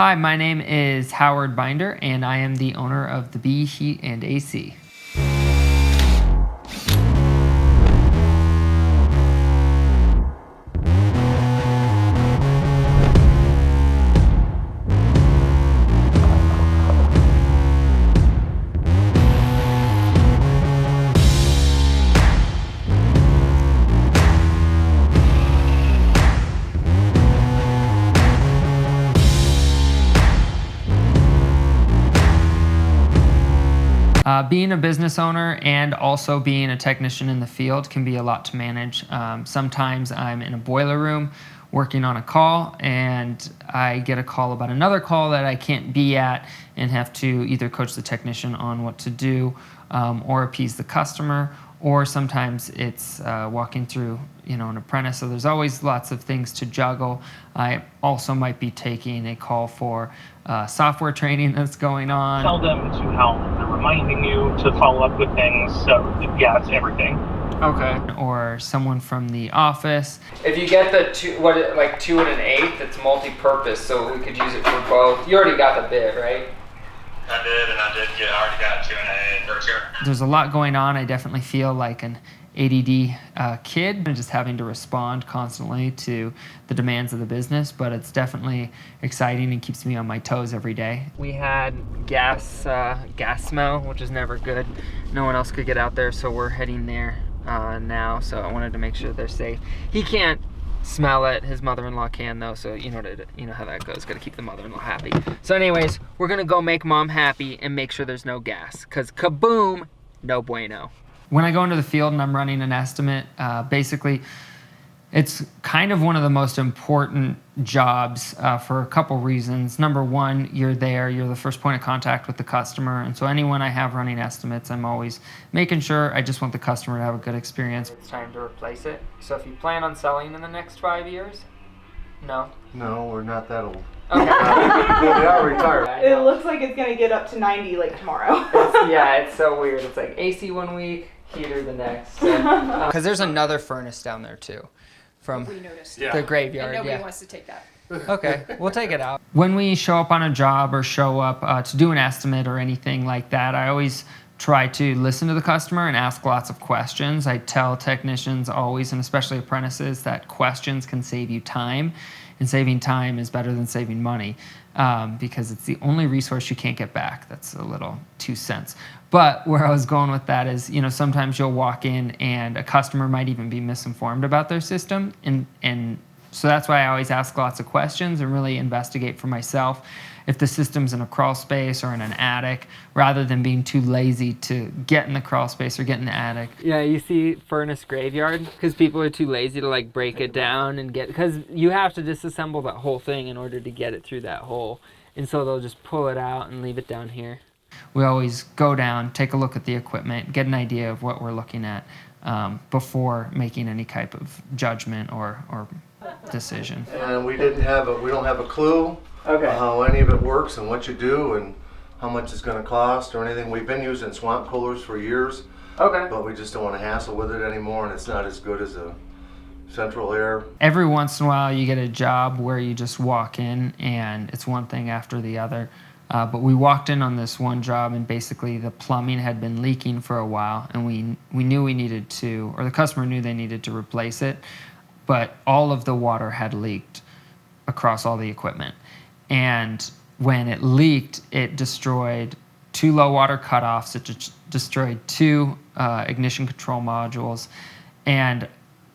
Hi, my name is Howard Binder, and I am the owner of the Bee Heat and AC. Being a business owner and also being a technician in the field can be a lot to manage. Sometimes I'm in a boiler room working on a call and I get a call about another call that I can't be at and have to either coach the technician on what to do or appease the customer, or sometimes it's walking through an apprentice. So there's always lots of things to juggle. I also might be taking a call for software training that's going on. Tell them to help. They're reminding you to follow up with things. So yeah, it's everything. Okay. Or someone from the office. If you get the 2 and an 1/8, it's multi-purpose, so we could use it for both. You already got the bit, right? I did, and I already got 2 and an 1/8 or 2. There's a lot going on. I definitely feel like an ADD kid and just having to respond constantly to the demands of the business, but it's definitely exciting and keeps me on my toes every day. We had gas smell, which is never good. No one else could get out there, so we're heading there now. So I wanted to make sure they're safe. He can't smell it. His mother-in-law can though, so you know how that goes. Got to keep the mother-in-law happy. So anyways, we're gonna go make mom happy and make sure there's no gas, cause kaboom, no bueno. When I go into the field and I'm running an estimate, basically it's kind of one of the most important jobs for a couple reasons. Number one, you're the first point of contact with the customer. And so anyone I have running estimates, I'm always making sure I just want the customer to have a good experience. It's time to replace it. So if you plan on selling in the next 5 years, no? No, we're not that old. Okay. We are retired. It looks like it's gonna get up to 90 like tomorrow. It's so weird. It's like AC one week, heater the next. Because there's another furnace down there too. From we noticed. the graveyard. And nobody wants to take that. Okay, we'll take it out. When we show up on a job or show up to do an estimate or anything like that, I always try to listen to the customer and ask lots of questions. I tell technicians always, and especially apprentices, that questions can save you time, and saving time is better than saving money because it's the only resource you can't get back. That's a little 2 cents. But where I was going with that is, sometimes you'll walk in and a customer might even be misinformed about their system. And so that's why I always ask lots of questions and really investigate for myself if the system's in a crawl space or in an attic, rather than being too lazy to get in the crawl space or get in the attic. Yeah, you see furnace graveyard? Because people are too lazy to break it down and because you have to disassemble that whole thing in order to get it through that hole. And so they'll just pull it out and leave it down here. We always go down, take a look at the equipment, get an idea of what we're looking at before making any type of judgment or decision. And we don't have a clue how any of it works and what you do and how much it's going to cost or anything. We've been using swamp coolers for years, but we just don't want to hassle with it anymore, and it's not as good as a central air. Every once in a while you get a job where you just walk in and it's one thing after the other. But we walked in on this one job and basically the plumbing had been leaking for a while, and we knew we needed to, or the customer knew they needed to replace it, but all of the water had leaked across all the equipment. And when it leaked, it destroyed 2 low water cutoffs, it destroyed 2 ignition control modules, and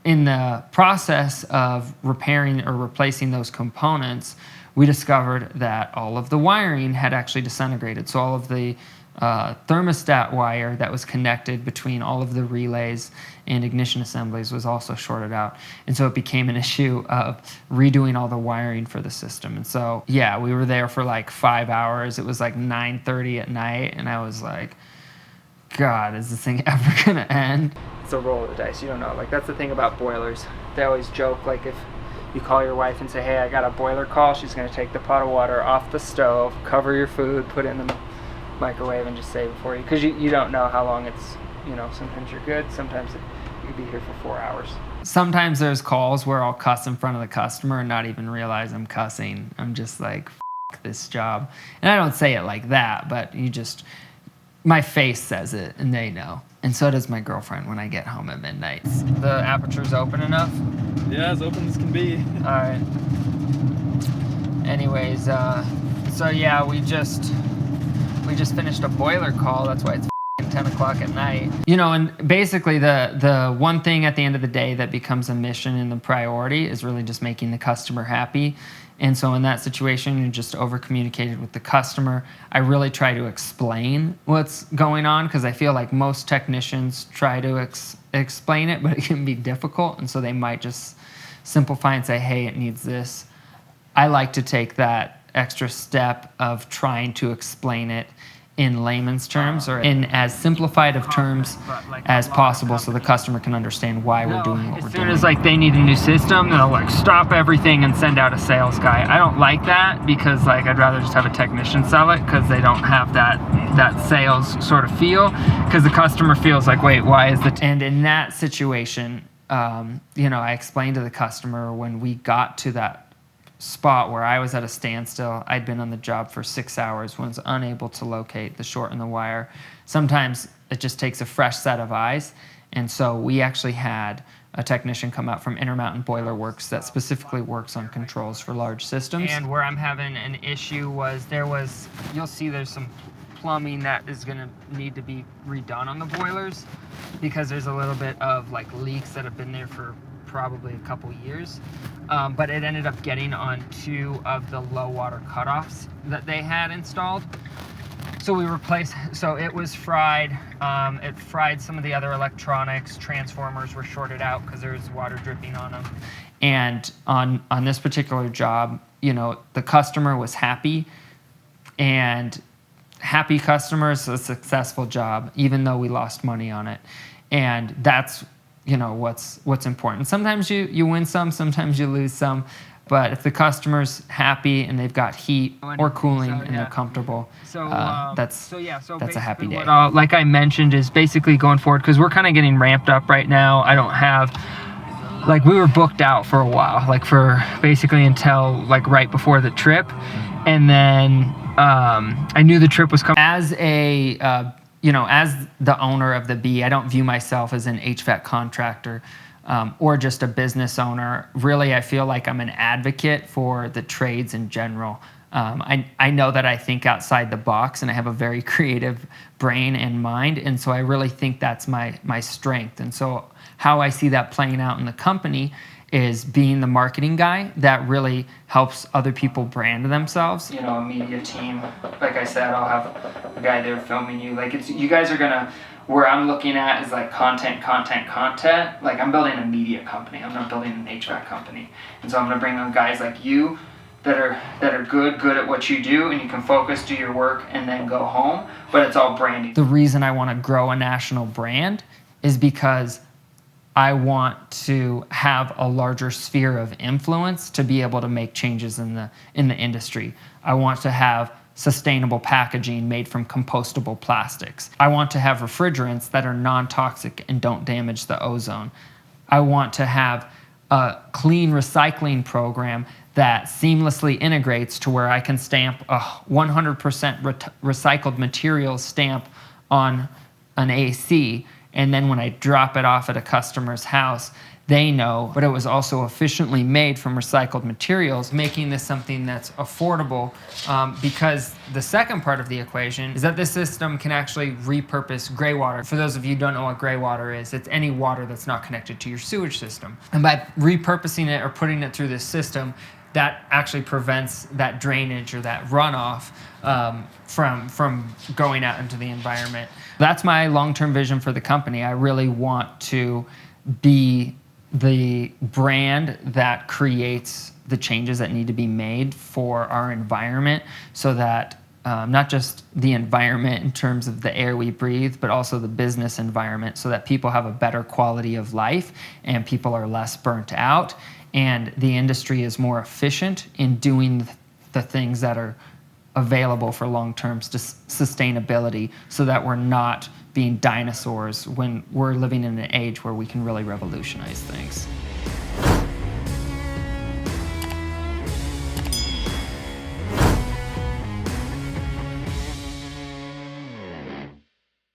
in the process of repairing or replacing those components, we discovered that all of the wiring had actually disintegrated. So all of the thermostat wire that was connected between all of the relays and ignition assemblies was also shorted out. And so it became an issue of redoing all the wiring for the system. And so, yeah, we were there for 5 hours. It was 9:30 at night, and I was like, God, is this thing ever gonna end? It's a roll of the dice. You don't know. That's the thing about boilers. They always joke, if you call your wife and say, hey, I got a boiler call, she's going to take the pot of water off the stove, cover your food, put it in the microwave, and just save it for you. Because you don't know how long it's, sometimes you're good, sometimes you could be here for 4 hours. Sometimes there's calls where I'll cuss in front of the customer and not even realize I'm cussing. I'm just like, F this job. And I don't say it like that, but my face says it, and they know. And so does my girlfriend when I get home at midnight. The aperture's open enough? Yeah, as open as can be. All right. Anyways, so yeah, we just finished a boiler call. That's why it's 10 o'clock at night. You know, and basically the one thing at the end of the day that becomes a mission and the priority is really just making the customer happy. And so in that situation, you just over-communicated with the customer. I really try to explain what's going on because I feel like most technicians try to explain it, but it can be difficult. And so they might just simplify and say, hey, it needs this. I like to take that extra step of trying to explain it in layman's terms or in as simplified of terms as possible so the customer can understand why we're doing what we're doing. As soon as they need a new system, they'll stop everything and send out a sales guy. I don't like that because I'd rather just have a technician sell it because they don't have that sales sort of feel because the customer feels like, wait, why is the... And in that situation, I explained to the customer when we got to that spot where I was at a standstill. I'd been on the job for 6 hours, was unable to locate the short in the wire. Sometimes it just takes a fresh set of eyes, and so we actually had a technician come out from Intermountain Boiler Works that specifically works on controls for large systems. And where I'm having an issue was you'll see there's some plumbing that is going to need to be redone on the boilers because there's a little bit of leaks that have been there for probably a couple years, but it ended up getting on 2 of the low water cutoffs that they had installed. So we replaced, so it was fried. It fried some of the other electronics. Transformers were shorted out because there was water dripping on them. And on this particular job, the customer was happy, and happy customers is a successful job, even though we lost money on it. And that's what's important. Sometimes you win some, sometimes you lose some, but if the customer's happy and they've got heat or cooling and they're comfortable, that's a happy day. Like I mentioned, is basically going forward because we're kind of getting ramped up right now. I don't have we were booked out for a while, for basically until right before the trip, and then I knew the trip was coming. As the owner of the B, I don't view myself as an HVAC contractor or just a business owner. Really, I feel like I'm an advocate for the trades in general. I know that I think outside the box, and I have a very creative brain and mind, and so I really think that's my strength. And so how I see that playing out in the company is being the marketing guy that really helps other people brand themselves. A media team, like I said, I'll have a guy there filming you. You guys are gonna, where I'm looking at is content. I'm building a media company. I'm not building an HVAC company. And so I'm gonna bring on guys like you that are good at what you do, and you can focus, do your work, and then go home, but it's all branding. The reason I wanna grow a national brand is because I want to have a larger sphere of influence to be able to make changes in the industry. I want to have sustainable packaging made from compostable plastics. I want to have refrigerants that are non-toxic and don't damage the ozone. I want to have a clean recycling program that seamlessly integrates to where I can stamp a 100% recycled materials stamp on an AC, and then when I drop it off at a customer's house, they know, but it was also efficiently made from recycled materials, making this something that's affordable, because the second part of the equation is that this system can actually repurpose gray water. For those of you who don't know what gray water is, it's any water that's not connected to your sewage system. And by repurposing it or putting it through this system, that actually prevents that drainage or that runoff from going out into the environment. That's my long-term vision for the company. I really want to be the brand that creates the changes that need to be made for our environment so that not just the environment in terms of the air we breathe, but also the business environment so that people have a better quality of life and people are less burnt out and the industry is more efficient in doing the things that are available for long-term sustainability so that we're not being dinosaurs when we're living in an age where we can really revolutionize things.